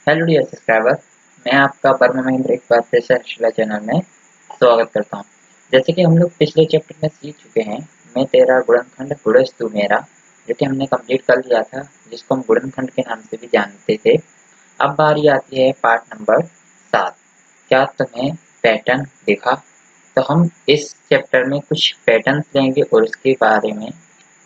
Hello dear subscriber, मैं आपका वर्मा महेंद्र एक बार फिर से हर्षिला चैनल में स्वागत करता हूं। जैसे कि हम लोग पिछले चैप्टर में सीख चुके हैं, मैं तेरा गुणनखंड गुणज तू मेरा, जो कि हमने कंप्लीट कर लिया था, जिसको हम गुणनखंड के नाम से भी जानते थे। अब बारी आती है पार्ट नंबर 7। क्या तुम्हें पैटर्न दिखा? तो हम इस चैप्टर में कुछ पैटर्न्स लेंगे और उसके बारे में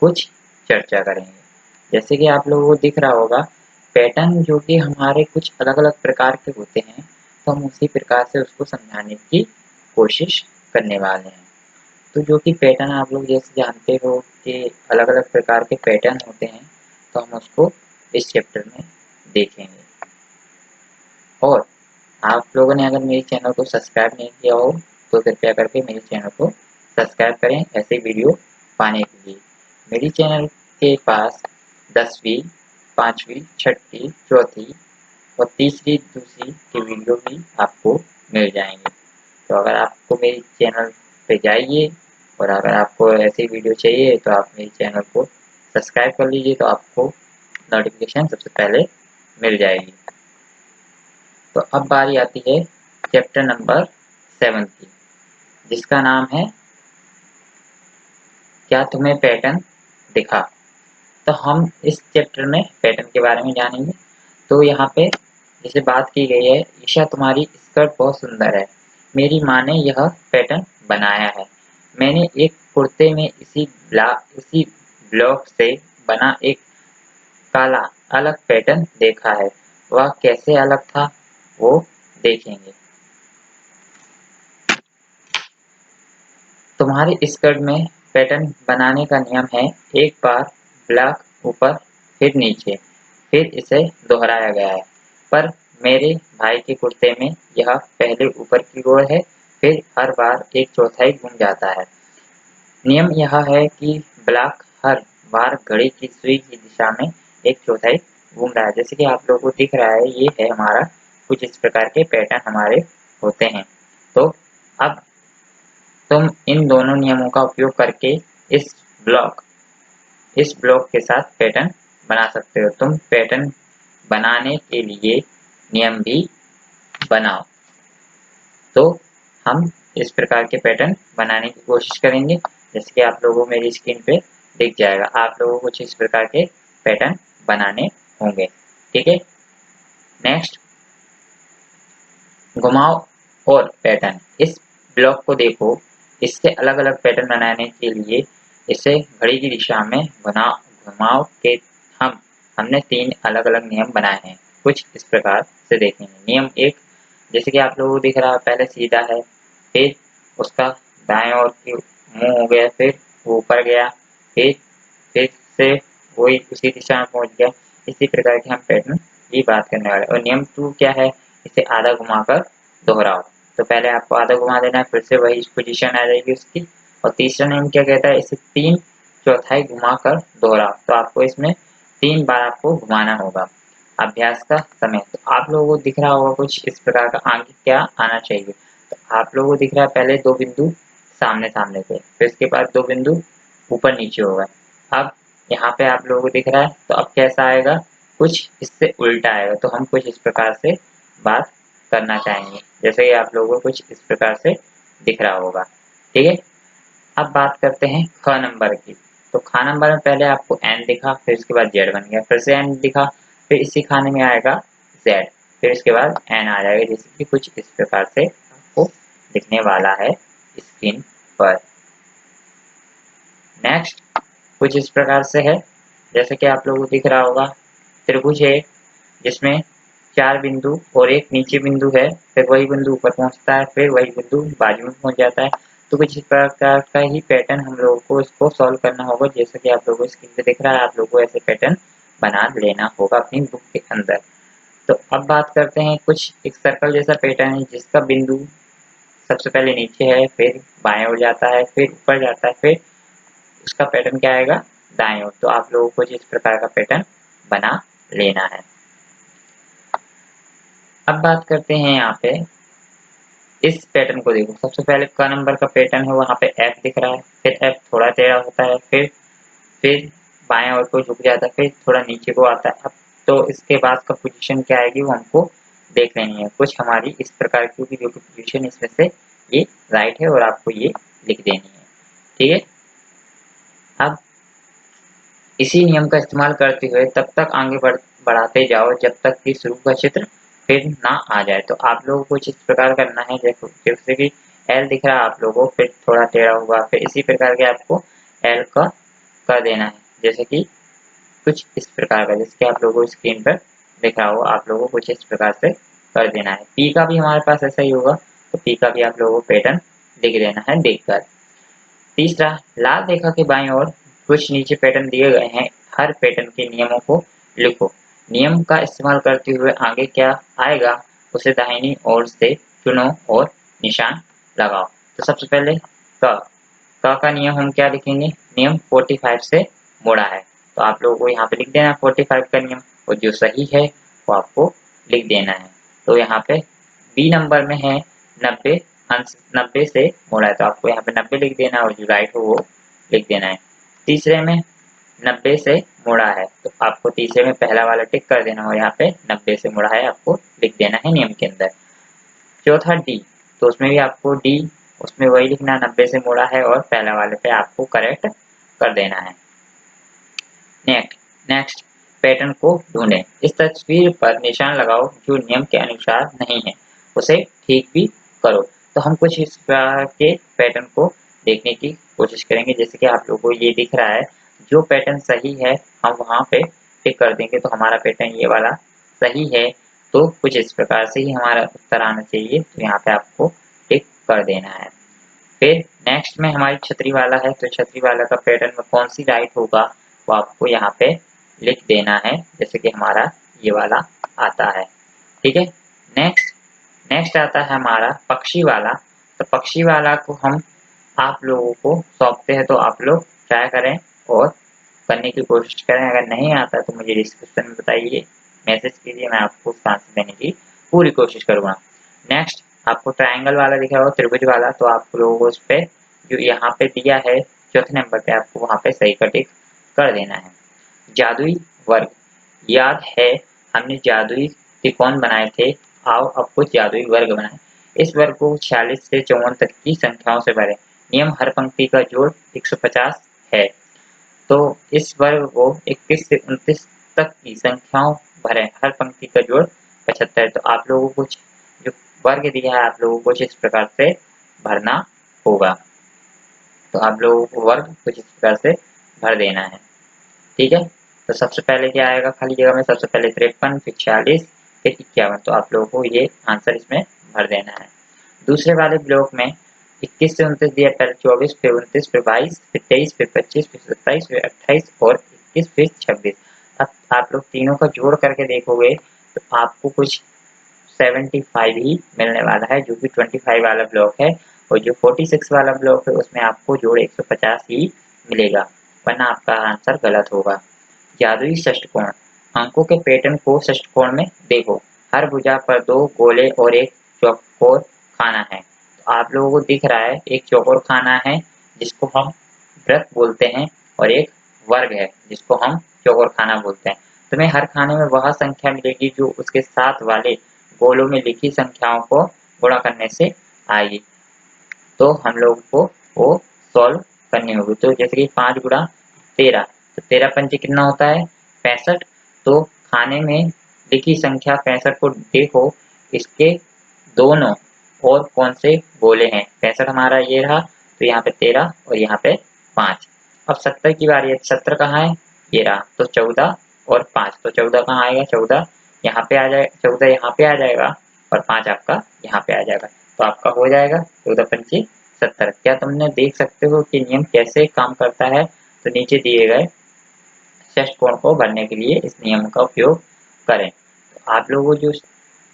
कुछ चर्चा करेंगे। जैसे कि आप लोगों को दिख रहा होगा, पैटर्न जो कि हमारे कुछ अलग-अलग प्रकार के होते हैं, तो हम उसी प्रकार से उसको समझाने की कोशिश करने वाले हैं। तो जो कि पैटर्न आप लोग जैसे जानते हो कि अलग-अलग प्रकार के पैटर्न होते हैं, तो हम उसको इस चैप्टर में देखेंगे। और आप लोगों ने अगर मेरे चैनल को सब्सक्राइब नहीं किया हो, तो कृपया करके मेरे चैनल को सब्सक्राइब करें ऐसे वीडियो पाने के लिए। मेरे चैनल के पास 10वीं, 5वीं, 6ठी, चौथी और तीसरी, दूसरी के वीडियो भी आपको मिल जाएंगे। तो अगर आपको मेरे चैनल पे जाइए और अगर आपको ऐसी वीडियो चाहिए तो आप मेरे चैनल को सब्सक्राइब कर लीजिए, तो आपको नोटिफिकेशन सबसे पहले मिल जाएगी। तो अब बारी आती है चैप्टर नंबर 7 की, जिसका नाम है क्या तुम्हें पैटर्न दिखा? तो हम इस चैप्टर में पैटर्न के बारे में जानेंगे। तो यहाँ पे जैसे बात की गई है, ईशा तुम्हारी स्कर्ट बहुत सुंदर है, मेरी माँ ने यह पैटर्न बनाया है। मैंने एक कुर्ते में इसी ब्लॉक से बना एक काला अलग पैटर्न देखा है। वह कैसे अलग था वो देखेंगे। तुम्हारी स्कर्ट में पैटर्न बनाने का नियम है, एक बार ब्लॉक ऊपर फिर नीचे, फिर इसे दोहराया गया है। पर मेरे भाई के कुर्ते में यह पहले ऊपर की ओर है, फिर हर बार एक चौथाई घूम जाता है। नियम यह है कि ब्लॉक हर बार घड़ी की सुई की दिशा में एक चौथाई घूम रहा है। जैसे कि आप लोगों को दिख रहा है, ये है हमारा कुछ इस प्रकार के पैटर्न हमारे होते हैं। तो अब तुम इन दोनों नियमों का उपयोग करके इस ब्लॉक इस ब्लॉक के साथ पैटर्न बना सकते हो। तुम पैटर्न बनाने के लिए नियम भी बनाओ। तो हम इस प्रकार के पैटर्न बनाने की कोशिश करेंगे। जैसे कि आप लोगों को मेरी स्क्रीन पे दिख जाएगा, आप लोगों को कुछ इस प्रकार के पैटर्न बनाने होंगे। ठीक है, नेक्स्ट घुमाओ और पैटर्न। इस ब्लॉक को देखो, इससे अलग अलग पैटर्न बनाने के लिए इसे घड़ी की दिशा में घुमाओ के हमने 3 अलग अलग नियम बनाए हैं। कुछ इस प्रकार से देखेंगे। नियम 1, जैसे कि आप लोगों को दिख रहा है, पहले सीधा है, फिर उसका दाएं ओर की मुंह हो गया, फिर वो ऊपर गया, फिर से वही उसी दिशा में पहुंच गया। इसी प्रकार के हम पैटर्न की बात करने वाले। और नियम 2 क्या है, इसे आधा घुमाकर दोहराओ। तो पहले आपको आधा घुमा देना है, फिर से वही पोजीशन आ जाएगी उसकी। और तीसरा नियम क्या कहता है, इसे 3 चौथाई घुमाकर दोहराओ। तो आपको इसमें 3 बार आपको घुमाना होगा। अभ्यास का समय, तो आप लोगों को दिख रहा होगा कुछ इस प्रकार का आगे क्या आना चाहिए। तो आप लोगों को दिख रहा है, पहले 2 बिंदु सामने सामने थे, फिर इसके बाद 2 बिंदु ऊपर नीचे होगा। अब यहाँ पे आप लोगों को दिख रहा है, तो अब कैसा आएगा, कुछ इससे उल्टा आएगा। तो हम कुछ इस प्रकार से बात करना चाहेंगे, जैसे कि आप लोगों को कुछ इस प्रकार से दिख रहा होगा। ठीक है, अब बात करते हैं ख नंबर की। तो ख नंबर में पहले आपको एन दिखा, फिर उसके बाद जेड बन गया, फिर से एन दिखा, फिर इसी खाने में आएगा जेड, फिर इसके बाद एन आ जाएगा। जैसे कि कुछ इस प्रकार से आपको दिखने वाला है स्क्रीन पर। नेक्स्ट कुछ इस प्रकार से है, जैसे कि आप लोगों को दिख रहा होगा, त्रिभुज है जिसमें 4 बिंदु और एक नीचे बिंदु है, फिर वही बिंदु ऊपर पहुंचता है, फिर वही बिंदु बाजू में पहुंच जाता है। तो कुछ इस प्रकार का ही पैटर्न हम लोगों को इसको सॉल्व करना होगा। जैसे कि आप लोगों को स्क्रीन पे दिख रहा है, आप लोगों को ऐसे पैटर्न बना लेना होगा अपनी बुक के अंदर। तो अब बात करते हैं, कुछ एक सर्कल जैसा पैटर्न है जिसका बिंदु सबसे पहले नीचे है, फिर बाएं ओर जाता है, फिर ऊपर जाता है, फिर उसका पैटर्न क्या आएगा, दाएं ओर। तो आप लोगों को इस प्रकार का पैटर्न बना लेना है। अब बात करते हैं यहाँ पे इस पैटर्न को देखो। सबसे पहले क नंबर का पैटर्न है, वहाँ पे एफ दिख रहा है, फिर एफ थोड़ा टेढ़ा होता है, फिर बाएं ओर को झुक जाता है, फिर थोड़ा नीचे को आता है। अब तो इसके बाद का पोजीशन क्या आएगी वो हमको देख लेनी है। कुछ हमारी इस प्रकार की होगी जो कि पोजीशन इसमें से ये राइट है और आपको ये लिख देनी है। ठीक है, अब इसी नियम का इस्तेमाल करते हुए तब तक आगे बढ़ाते जाओ जब तक कि शुरू का चित्र फिर ना आ जाए। तो आप लोगों को कुछ इस प्रकार करना है, देखो जैसे कि एल दिख रहा है आप लोगों को, फिर थोड़ा टेढ़ा होगा, फिर इसी प्रकार के आपको एल का कर देना है, जैसे कि कुछ इस प्रकार का, जैसे कि आप लोगों को स्क्रीन पर दिख रहा हो, आप लोगों को कुछ इस प्रकार से कर देना है। पी का भी हमारे पास ऐसा ही होगा, तो पी का भी आप लोगों को पैटर्न लिख देना है देखकर। तीसरा, लाल रेखा के बाईं ओर कुछ नीचे पैटर्न दिए गए हैं, हर पैटर्न के नियमों को लिखो। नियम का इस्तेमाल करते हुए आगे क्या आएगा उसे दाहिनी ओर से चुनो और निशान लगाओ। तो सबसे पहले क का नियम हम क्या लिखेंगे, नियम 45 से मोड़ा है, तो आप लोगों को यहाँ पे लिख देना 45 का नियम, और जो सही है वो आपको लिख देना है। तो यहाँ पे बी नंबर में है 90 अंश 90 से मोड़ा है, तो आपको यहाँ पे 90 लिख देना और जो राइट हो वो लिख देना है। तीसरे में 90 से मुड़ा है, तो आपको तीसरे में पहला वाला टिक कर देना और यहाँ पे 90 से मुड़ा है आपको लिख देना है नियम के अंदर। चौथा डी, तो उसमें भी आपको डी, उसमें वही लिखना 90 से मुड़ा है और पहला वाले पे आपको करेक्ट कर देना है। नेक्स्ट पैटर्न को ढूंढें। इस तस्वीर पर निशान लगाओ जो नियम के अनुसार नहीं है, उसे ठीक भी करो। तो हम कुछ इस प्रकार के पैटर्न को देखने की कोशिश करेंगे, जैसे कि आप लोगों को ये दिख रहा है, जो पैटर्न सही है हम वहाँ पे टिक कर देंगे, तो हमारा पैटर्न ये वाला सही है, तो कुछ इस प्रकार से ही हमारा उत्तर आना चाहिए, तो यहाँ पे आपको टिक कर देना है। फिर नेक्स्ट में हमारी छतरी वाला है, तो छतरी वाला का पैटर्न में कौन सी राइट होगा वो आपको यहाँ पे लिख देना है, जैसे कि हमारा ये वाला आता है। ठीक है, नेक्स्ट आता है हमारा पक्षी वाला। तो पक्षी वाला को हम आप लोगों को सौंपते हैं, तो आप लोग ट्राई करें और करने की कोशिश करें। अगर नहीं आता तो मुझे डिस्क्रिप्शन में बताइए, मैसेज कीजिए, मैं आपको उसका आंसर देने की पूरी कोशिश करूँगा। नेक्स्ट आपको ट्रायंगल वाला दिखा हो, त्रिभुज वाला, तो आप लोगों को उस पे जो यहाँ पे दिया है चौथे नंबर पे आपको वहाँ पे सही का टिक कर देना है। जादुई वर्ग, याद है हमने जादुई त्रिकोण बनाए थे, आओ अब कुछ जादुई वर्ग बनाएं। इस वर्ग को 46 से 54 तक की संख्याओं से भरें। नियम हर पंक्ति का जोड़ 150 है, तो इस वर्ग को 21 से 29 तक की संख्याओं भरें, हर पंक्ति का जोड़ 75 है। तो आप लोगों को जो वर्ग दिया है आप लोगों को इस प्रकार से भरना होगा, तो आप लोगों को वर्ग कुछ इस प्रकार से भर देना है। ठीक है, तो सबसे पहले क्या आएगा खाली जगह में, सबसे पहले 53, फिर 46, फिर 51, तो आप लोगों को ये आंसर इसमें भर देना है। दूसरे वाले ब्लॉक में 21 से 29 दिया, पहले 24, फिर 29, फिर 22, फिर 23, फिर 25, फिर 27, फिर 28 और 21, फिर 26। अब आप लोग तीनों का जोड़ करके देखोगे तो आपको कुछ 75 ही मिलने वाला है, जो कि 25 वाला ब्लॉक है, और जो 46 वाला ब्लॉक है उसमें आपको जोड़ 150 ही मिलेगा, वरना आपका आंसर गलत होगा। जादुई षष्टकोण, अंकों के पैटर्न को षष्टकोण में देखो, हर भुजा पर 2 गोले और एक चौकोर खाना है। तो आप लोगों को दिख रहा है एक चौकोर खाना है जिसको हम वृत्त बोलते हैं, और एक वर्ग है जिसको हम चौकोर खाना बोलते हैं। तुम्हें हर खाने में वह संख्या मिलेगी जो उसके साथ वाले गोलों में लिखी संख्याओं को गुणा करने से आएगी, तो हम लोग को वो सॉल्व करनी होगी। तो जैसे कि 5 गुणा 13, तो 13 पंचे कितना होता है 65। तो खाने में लिखी संख्या 65 को देखो, इसके दोनों और कौन से गोले हैं, 65 हमारा ये रहा, तो यहाँ पे 13 और यहाँ पे 5। अब 70 की बारी है, 70 कहाँ है, ये रहा, तो 14 और 5, तो 14 कहाँ आएगा, 14 यहाँ पे आ जाए, 14 यहाँ पे आ जाएगा और 5 आपका यहाँ पे आ जाएगा, तो आपका हो जाएगा 14 पंचे 70। क्या तुमने देख सकते हो कि नियम कैसे काम करता है, तो नीचे दिए गए षष्ठकोण को भरने के लिए इस नियम का उपयोग करें। तो आप लोगों जो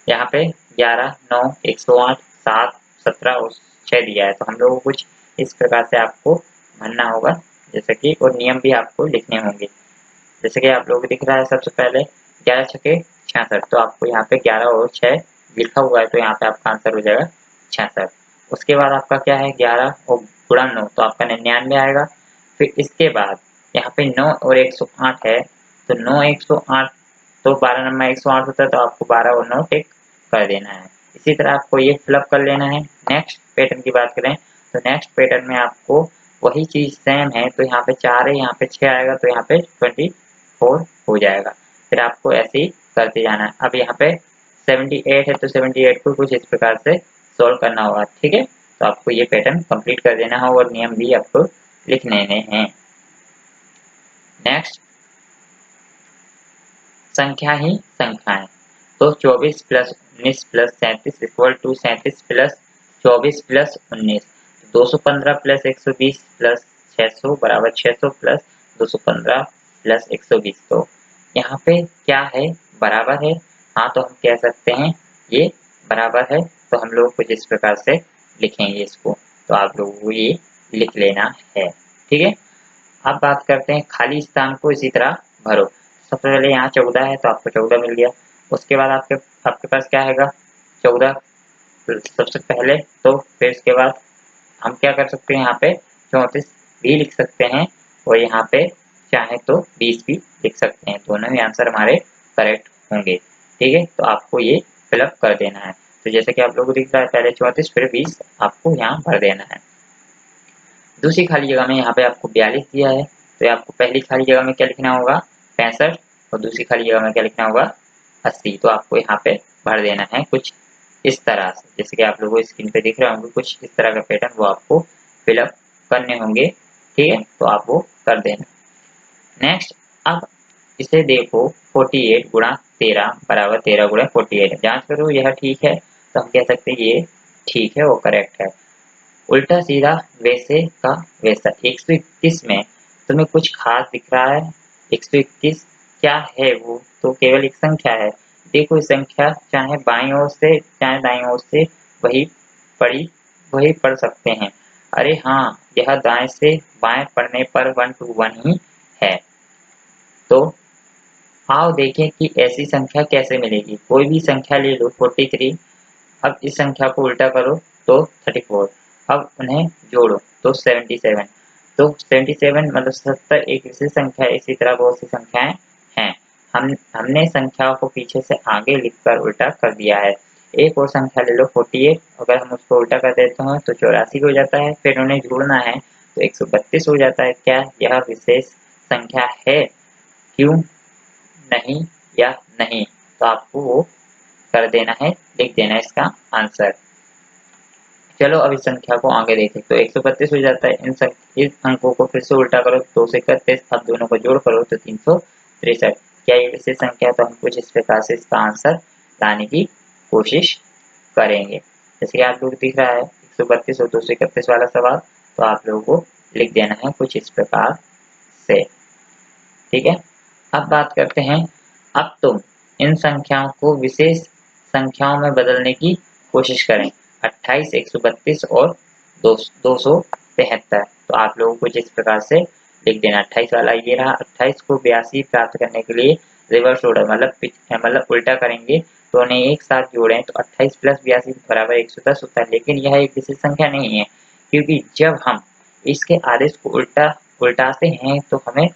यहाँ पे 11, 9, 108, 7, 17 और 6 दिया है, तो हम लोगों को कुछ इस प्रकार से आपको भरना होगा, जैसे कि और नियम भी आपको लिखने होंगे। जैसे कि आप लोगों को दिख रहा है सबसे पहले 11 छके 66, तो आपको यहाँ पे 11 और 6 लिखा हुआ है, तो यहाँ पे आपका आंसर हो जाएगा 66। उसके बाद आपका क्या है 11 और गुणा 9, तो आपका 99 आएगा। फिर इसके बाद यहाँ पे 9 और 108 है, तो 9 108 तो 12 नंबर 108 होता है, तो आपको 12 और 9 टिक कर देना है। इसी तरह आपको ये फिलअप कर लेना है। नेक्स्ट पैटर्न की बात करें तो नेक्स्ट पैटर्न में आपको वही चीज सेम है, तो यहाँ पे 4 है, यहाँ पे 6 आएगा, तो यहाँ पे 24 हो जाएगा। फिर आपको ऐसे ही करते जाना है। अब यहाँ पे 78 है, तो 78 को कुछ इस प्रकार से सोल्व करना होगा, ठीक है। तो आपको ये पैटर्न कंप्लीट कर देना है और नियम भी आपको लिख लेने हैं। नेक्स्ट, संख्या ही संख्याएं। तो 24 plus 19 plus 37 equal to 37 plus 24 plus 19। 215 plus 120 plus 600 बराबर 600 प्लस 215 प्लस 120। तो यहाँ पे क्या है, बराबर है। हाँ, तो हम कह सकते हैं ये बराबर है। तो हम लोग कुछ इस प्रकार से लिखेंगे इसको। तो आप लोगों को ये लिख लेना है, ठीक है। अब बात करते हैं खाली स्थान को इसी तरह भरो। सबसे पहले यहाँ 14 है, तो आपको 14 मिल गया। उसके बाद आपके आपके पास क्या हैगा, 14 सबसे पहले। तो फिर इसके बाद हम क्या कर सकते हैं, यहाँ पे 34 भी लिख सकते हैं और यहाँ पे चाहे तो 20 भी लिख सकते हैं। दोनों ही आंसर हमारे करेक्ट होंगे, ठीक है। तो आपको ये फिलअप कर देना है। तो जैसे कि आप लोगों को दिख रहा है, पहले 34 फिर 20 आपको यहाँ भर देना है। दूसरी खाली जगह में यहाँ पे आपको 42 दिया है, तो आपको पहली खाली जगह में क्या लिखना होगा, 65, और दूसरी खाली जगह में क्या लिखना होगा, 80। तो आपको यहाँ पे भर देना है कुछ इस तरह से, जैसे कि आप लोगों को स्क्रीन पे दिख रहे होंगे कुछ इस तरह का पैटर्न, वो आपको फिलअप करने होंगे, ठीक है। तो आप वो कर देना। नेक्स्ट, अब इसे देखो, 48 गुणा 13 बराबर 13 गुणा 48। जांच करो यह ठीक है, तो हम कह सकते हैं ये ठीक है, वो करेक्ट है। उल्टा सीधा वैसे का वैसा। 121 में तुम्हें कुछ खास दिख रहा है? 121 क्या है? वो तो केवल एक संख्या है। देखो संख्या चाहे बाईं ओर से चाहे दाईं ओर से वही पढ़ी वही पढ़ सकते हैं। अरे हाँ, यह दाएं से बाएं पढ़ने पर 1 to 1 ही है। तो आओ देखें कि ऐसी संख्या कैसे मिलेगी। कोई भी संख्या ले लो, 43। अब इस संख्या को उल्टा करो तो 34। अब उन्हें जोड़ो तो 77। तो 77 मतलब 70 एक विशेष संख्या है। इसी तरह बहुत सी संख्याएं हैं। हमने संख्याओं को पीछे से आगे लिखकर उल्टा कर दिया है। एक और संख्या ले लो 48, अगर हम उसको उल्टा कर देते हैं तो 84 हो जाता है। फिर उन्हें जोड़ना है तो 132 हो जाता है। क्या यह विशेष संख्या है? क्यों नहीं या नहीं? तो आपको वो कर देना है, लिख देना है इसका आंसर। चलो अब इस संख्या को आगे देखें तो 132 हो जाता है। इस अंकों को फिर से उल्टा करो, 2 से 31, अब दोनों को जोड़ करो तो 363। क्या ये विशेष संख्या है? तो हम कुछ इस प्रकार से इसका आंसर लाने की कोशिश करेंगे। जैसे कि आप लोग दिख रहा है 132 और 231 वाला सवाल, तो आप लोगों को लिख देना है कुछ इस प्रकार से, ठीक है। अब बात करते हैं, अब तुम इन संख्याओं को विशेष संख्याओं में बदलने की कोशिश करें। 28, 132 और 273। तो आप लोगों को जिस प्रकार से लिख देना, 28 वाला ये रहा। 28 को 82 प्राप्त करने के लिए रिवर्स ऑर्डर मतलब उल्टा करेंगे, तो उन्हें एक साथ जोड़ें तो 28 प्लस 82 बराबर 110 होता है। लेकिन यह एक विशेष संख्या नहीं है, क्योंकि जब हम इसके आदेश को उल्टाते हैं तो हमें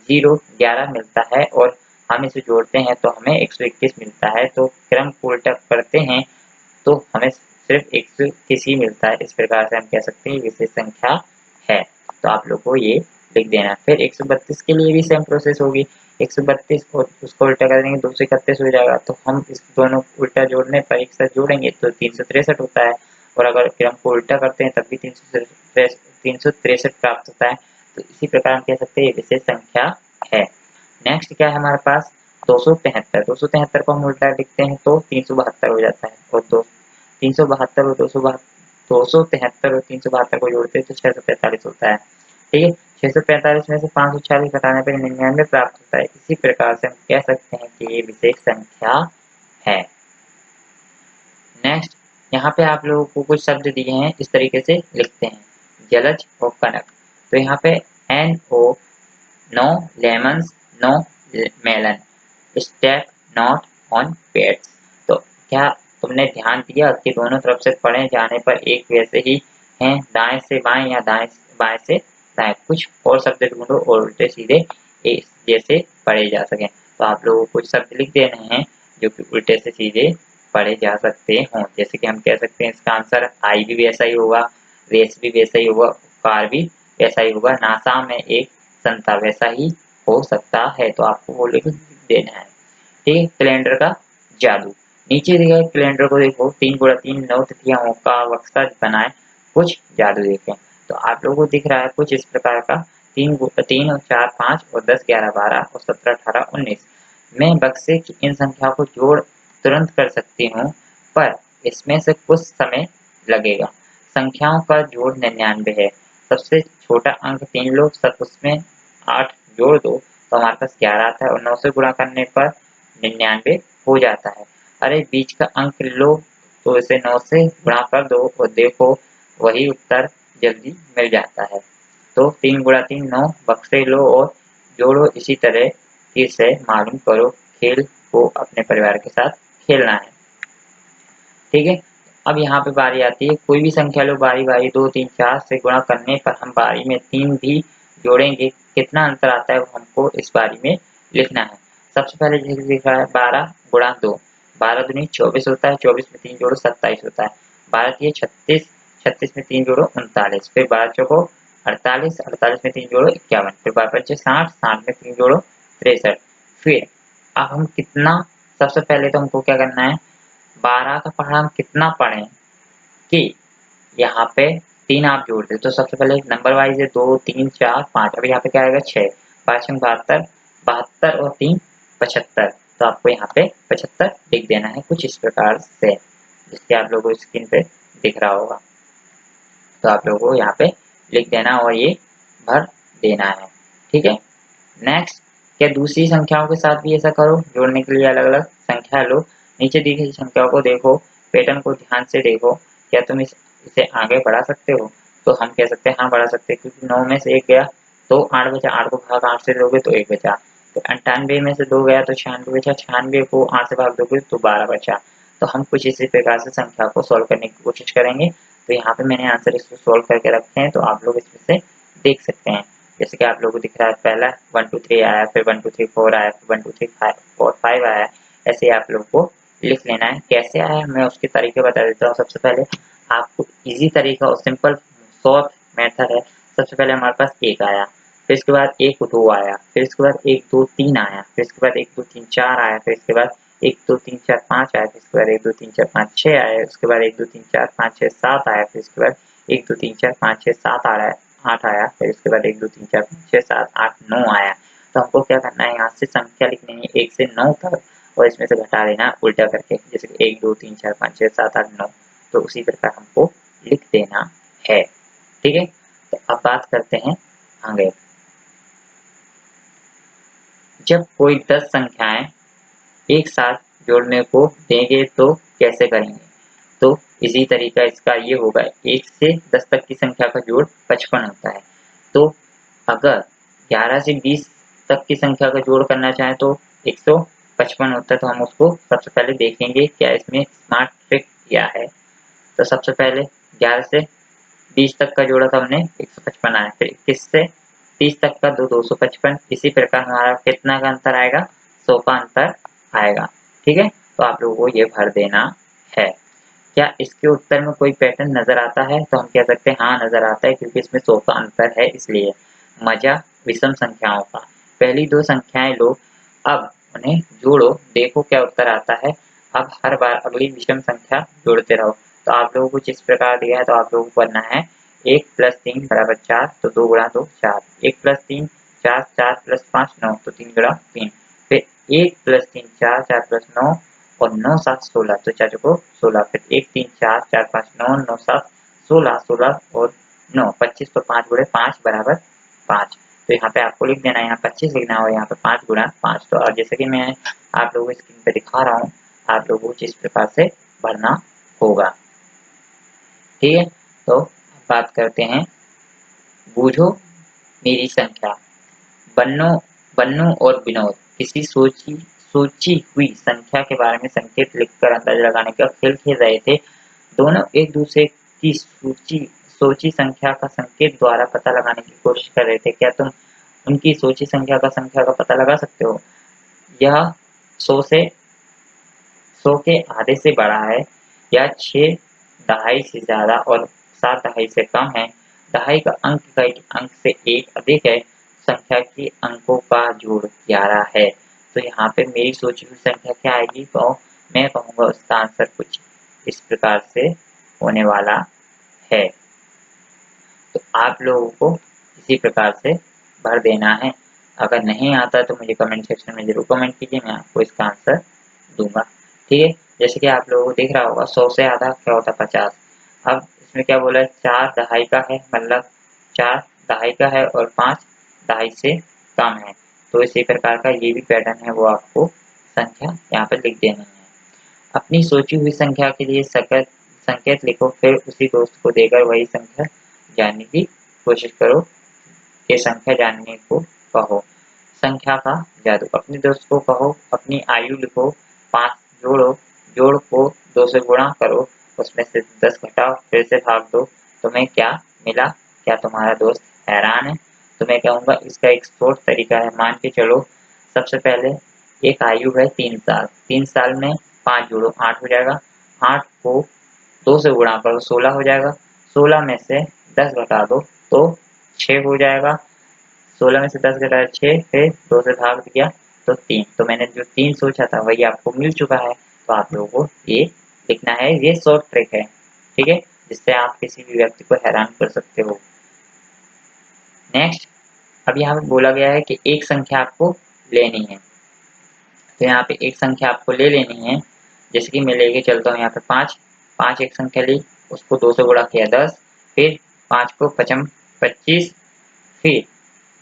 0 11 मिलता है और हम इसे जोड़ते हैं तो हमें 121 मिलता है। तो क्रम को उल्टा करते हैं तो हमें सिर्फ 121 ही मिलता है। इस प्रकार से हम कह सकते हैं विशेष संख्या है। तो आप लोग को ये लिख देना। फिर 132 के लिए भी सेम प्रोसेस होगी। 132 और उसको उल्टा कर देंगे 231 हो जाएगा। तो हम इस दोनों उल्टा जोड़ने पर एक साथ जोड़ेंगे तो 363 होता है। और अगर क्रम को उल्टा करते हैं तब भी 363 प्राप्त होता है। तो इसी प्रकार हम कह सकते हैं ये विशेष संख्या है। नेक्स्ट क्या है हमारे पास, 273। 273 को हम उल्टा लिखते हैं तो 372 हो जाता है। और 372 और 273 और 372 को जोड़ते हैं तो 645 होता है, ठीक है। 645 में से 540 घटाने पर 99 प्राप्त होता है। इसी प्रकार से हम कह सकते हैं कि ये विशेष संख्या है। नेक्स्ट, यहाँ पे आप लोगों को कुछ शब्द दिए हैं, इस तरीके से लिखते हैं, जलज और कनक। तो यहाँ पे NO, no lemons, no melon, step not on pets. तो क्या तुमने ध्यान दिया कि दोनों तरफ से पढ़े जाने पर एक वैसे ही हैं, दाएं से बाएं या बाएं से दाएं। कुछ और शब्द ढूंढो और उल्टे सीधे एक जैसे पढ़े जा सकें। तो तो आप लोगों को कुछ शब्द लिख देने हैं जो कि उल्टे से सीधे पढ़े जा सकते हों। जैसे कि हम कह सकते हैं इसका आंसर आई भी वैसा ही होगा, रेस भी वैसा ही होगा, कार भी वैसा ही होगा, नासा में एक संता वैसा ही हो सकता है। तो आपको वो लिख देना है। ठीक है, कैलेंडर का जादू। नीचे दिए गए कैलेंडर को देखो, 3 गुणा 3 9 तिथियों का बक्सा बनाए, कुछ जादू देखें। तो आप लोगों को दिख रहा है कुछ इस प्रकार का, 3 और 4 5 और 10 11 12 और 17 18 19। मैं बक्से की इन संख्याओं को जोड़ तुरंत कर सकती हूँ, पर इसमें से कुछ समय लगेगा। संख्याओं का जोड़ 99 है। सबसे छोटा अंक 3 लो, सब उसमें 8 जोड़ दो तो हमारे पास 11 आता है और 9 से गुणा करने पर 99 हो जाता है। अरे बीच का अंक लो तो इसे 9 से गुणा कर दो और देखो वही उत्तर जल्दी मिल जाता है। तो 3 गुणा 3 9, बक्से लो और जोड़ो। इसी तरह फिर से मालूम करो। खेल को अपने परिवार के साथ खेलना है। ठीक है, अब यहाँ पे बारी आती है, कोई भी संख्या लो बारी बारी 2 3 4 से गुणा करने पर हम बारी में 3 भी जोड़ेंगे, कितना अंतर आता है वो हमको इस बारी में लिखना है। सबसे पहले लिख रहा है 12 गुणा 2, 12 दूनी 24 होता है, 24 में 3 जोड़ो 27 होता है, 12 तिये 36, 36 में 3 जोड़ो 39, फिर 12 चौको 48, 48 में 3 जोड़ो 51, फिर 12 पच्चे 60, 60 में 3 जोड़ो 63। फिर अब हम कितना, सबसे पहले तो हमको क्या करना है, 12 का पढ़ा हम कितना पढ़ें कि यहाँ पे 3 आप जोड़ दें। तो सबसे पहले नंबर वाइज है 2 3 4 5, अब यहाँ पे क्या आएगा 6, 5 72, 72 और 3 75। तो आपको यहाँ पे 75 लिख देना है कुछ इस प्रकार से, जिसके आप लोगों को स्क्रीन पे दिख रहा होगा। तो आप लोगों को यहाँ पे लिख देना और ये भर देना है। ठीक है, नेक्स्ट, क्या दूसरी संख्याओं के साथ भी ऐसा करो, जोड़ने के लिए अलग अलग संख्या लो, नीचे दी गई संख्याओं को देखो, पैटर्न को ध्यान से देखो, क्या तुम इसे आगे बढ़ा सकते हो। तो हम कह सकते हैं हाँ बढ़ा सकते हैं, क्योंकि 9 में से 1 गया तो 8 बचा, 8 को भाग 8 से दोगे तो 1 बचा, तो 98 में से 2 गया तो 96 बचा, 96 को 8 से भाग दोगे तो 12 बचा। तो हम कुछ इसी प्रकार से संख्या को सॉल्व करने की कोशिश करेंगे। तो यहाँ पे मैंने आंसर इसको सॉल्व करके रखे हैं, तो आप लोग इसमें से देख सकते हैं। जैसे कि आप लोगों को दिख रहा है पहला 1 2 3 आया, फिर 1 2 3 4 आया, फिर 1 2 3 4 5 आया। ऐसे आप लोगों को लिख लेना है। कैसे आया मैं उसके तरीके बता देता हूँ। सबसे पहले आपको इजी तरीका और सिंपल शॉर्ट मेथड है। सबसे पहले हमारे पास 1 आया, फिर इसके बाद 1 2 आया, फिर इसके बाद 1 2 3 आया, फिर इसके बाद 1 2 3 4 आया, फिर इसके बाद 1 2 3 4 5 आया, फिर इसके बाद 1 2 3 4 5 6 आया, उसके बाद 1 2 3 4 5 6 7 आया, फिर इसके बाद 1 2 3 4 5 6 7 आ रहा है 8 आया, फिर इसके बाद 1 2 3 4 5 6 7 8 9 आया। तो हमको क्या करना है, यहाँ से संख्या लिखनी है 1 से 9 तक और इसमें से घटा देना उल्टा करके, जैसे कि 1 2 3 4 5 6 7 8 9। तो उसी प्रकार हमको लिख देना है। ठीक है, तो अब बात करते हैं आगे। जब कोई 10 संख्याएं एक साथ जोड़ने को देंगे तो कैसे करेंगे। तो इसी तरीका इसका ये होगा, 1 से 10 तक की संख्या का जोड़ 55 होता है। तो अगर 11 से 20 तक की संख्या का जोड़ करना चाहें तो 155 होता है। तो हम उसको सबसे पहले देखेंगे क्या इसमें स्मार्ट ट्रिक क्या है। तो सबसे पहले 11 से 20 तक का जोड़ा था हमने 155 आया, फिर 21 से 30 तक का 255। इसी प्रकार हमारा कितना का अंतर आएगा, 100 का अंतर आएगा। ठीक है, तो आप लोगों को ये भर देना है। क्या इसके उत्तर में कोई पैटर्न नजर आता है, तो हम कह सकते हैं हाँ नजर आता है, क्योंकि इसमें 100 का अंतर है। इसलिए मजा विषम संख्याओं का, पहली 2 संख्याएं लो, अब उन्हें जोड़ो, देखो क्या उत्तर आता है। अब हर बार अगली विषम संख्या जोड़ते रहो। तो आप लोगों को कुछ इस प्रकार दिया है, तो आप लोगों को करना है 1 + 3 = 4, तो 2 गुणा 2 4, 1 + 3 4, 4 + 5 9, तो 3 गुणा 3, फिर 1 + 3 4, 4 + 9 और 9 7 16, तो 4 चौको 16, फिर 1 3 4 4 5 9 9 7 16, 16 और 9 25, तो 5 गुणे 5 = 5। तो यहाँ पे आपको लिख देना है, यहाँ 25 लिखना है और यहाँ पे 5 गुणा 5। तो और जैसे कि मैं आप लोगों को स्क्रीन पे दिखा रहा हूँ, आप लोगों को इस प्रकार से भरना होगा। ठीक है, तो बात करते हैं बूझो मेरी संख्या। बन्नो बन्नू और विनोद किसी सोची हुई संख्या के बारे में संकेत लिखकर अंदाजा लगाने का खेल खेल रहे थे। दोनों एक दूसरे की सोची संख्या का संकेत द्वारा पता लगाने की कोशिश कर रहे थे। क्या तुम उनकी सोची संख्या का पता लगा सकते हो। यह 100 के आधे से बड़ा है या 6 दहाई से ज़्यादा और 7 दहाई से कम है। दहाई का अंक का अंक से 1 अधिक है। संख्या के अंकों का जोड़ 11 है। तो यहाँ पे मेरी सोची हुई संख्या क्या आएगी, तो मैं कहूँगा उसका आंसर कुछ इस प्रकार से होने वाला है। तो आप लोगों को इसी प्रकार से भर देना है। अगर नहीं आता तो मुझे कमेंट सेक्शन में ज़रूर कमेंट कीजिए, मैं आपको इसका आंसर दूँगा। ठीक है, जैसे कि आप लोगों को दिख रहा होगा 100 से आधा क्या होता है 50। अब इसमें क्या बोला है 4 दहाई का है, मतलब 4 दहाई का है और 5 दहाई से कम है। तो इसी प्रकार का ये भी पैटर्न है, वो आपको संख्या यहाँ पर लिख देनी है। अपनी सोची हुई संख्या के लिए संकेत लिखो, फिर उसी दोस्त को देकर वही संख्या जानने की कोशिश करो। ये संख्या जानने को कहो। संख्या का जादू, अपने दोस्त को कहो अपनी आयु लिखो, 5 जोड़ो, जोड़ को 2 से गुणा करो, उसमें से 10 घटाओ, फिर से भाग दो, तुम्हें क्या मिला? क्या तुम्हारा दोस्त हैरान है? तो मैं कहूँगा इसका एक शॉर्ट तरीका है। मान के चलो सबसे पहले एक आयु है 3 साल, 3 साल में 5 जोड़ो 8 हो जाएगा, 8 को 2 से गुणा करो 16 हो जाएगा, 16 में से 10 घटा दो तो 6 हो जाएगा, 16 में से 10 घटाया 6, फिर 2 से भाग दिया तो 3। तो मैंने जो 3 सोचा था वही आपको मिल चुका है। तो आप लोगों को ये लिखना है, ये शॉर्ट ट्रिक है, ठीक है, जिससे आप किसी भी व्यक्ति को हैरान कर सकते हो। नेक्स्ट, अब यहाँ पे बोला गया है कि एक संख्या आपको लेनी है। तो यहाँ पे एक संख्या आपको ले लेनी है, जैसे कि मैं लेके चलता हूँ यहाँ पे 5, 5 एक संख्या ली, उसको 2 से गुणा किया 10, फिर 5 को 5 25, फिर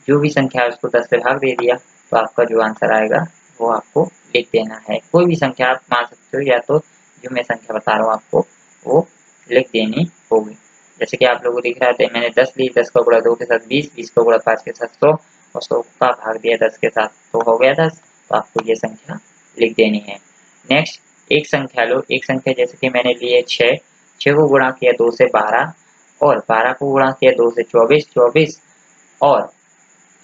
जो भी संख्या है उसको 10 से भाग दे दिया। तो आपका जो आंसर आएगा वो आपको लिख देना है। कोई भी संख्या आप मान सकते हो, या तो जो मैं संख्या बता रहा हूँ आपको वो लिख देनी होगी। जैसे कि आप लोगों को दिख रहा है मैंने 10 ली, 10 का गुणा 2 के साथ 20, 20 का गुणा 5 के साथ 100 और 100 का भाग दिया 10 के साथ, तो हो गया 10। तो आपको ये संख्या लिख देनी है। नेक्स्ट, एक संख्या लो, एक संख्या जैसे कि मैंने ली है 6, 6 को गुणा किया 2 से 12 और 12 को गुणा किया 2 से 24, 24 और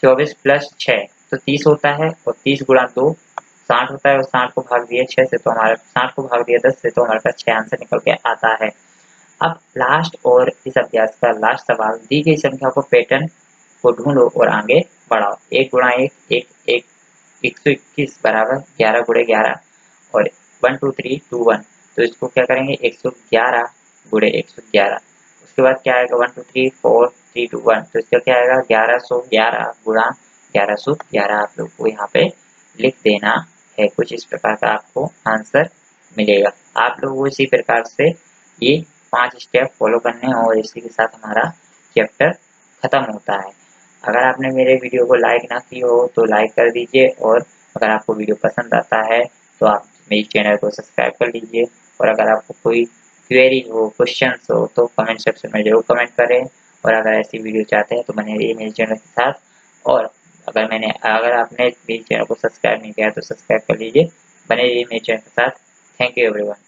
24 प्लस 6 तो 30 होता है और 30 गुणा 2 60 होता है और 60 को भाग दिया 6 से तो हमारा 60 को भाग दिया 10 से तो हमारे पास 6 आंसर निकल के आता है। अब लास्ट और इस अभ्यास का लास्ट सवाल, दी गई संख्या को पैटर्न को ढूंढो और आगे बढ़ाओ। 1 गुणा 1 1 1 121 बराबर 11 गुणे 11 और 1 2 3 2 1, तो इसको क्या करेंगे 111 गुणे 111। उसके बाद क्या आएगा 1 2 3 4 3 2 1, तो इसका क्या आएगा 1111 गुणा 1111। आप लोग को यहाँ पे लिख देना है, कुछ इस प्रकार का आपको आंसर मिलेगा। आप लोग को इसी प्रकार से ये 5 स्टेप फॉलो करने हैं और इसी के साथ हमारा चैप्टर खत्म होता है। अगर आपने मेरे वीडियो को लाइक ना की हो तो लाइक कर दीजिए, और अगर आपको वीडियो पसंद आता है तो आप मेरे चैनल को सब्सक्राइब कर लीजिए। और अगर आपको कोई क्वेरी हो, क्वेश्चंस हो तो कमेंट सेक्शन में ज़रूर कमेंट करें। और अगर ऐसी वीडियो चाहते हैं तो बने रहिए मेरे चैनल के साथ। और अगर आपने मेरे चैनल को सब्सक्राइब नहीं किया तो सब्सक्राइब कर लीजिए। बने रहिए मेरे चैनल के साथ। Thank you everyone.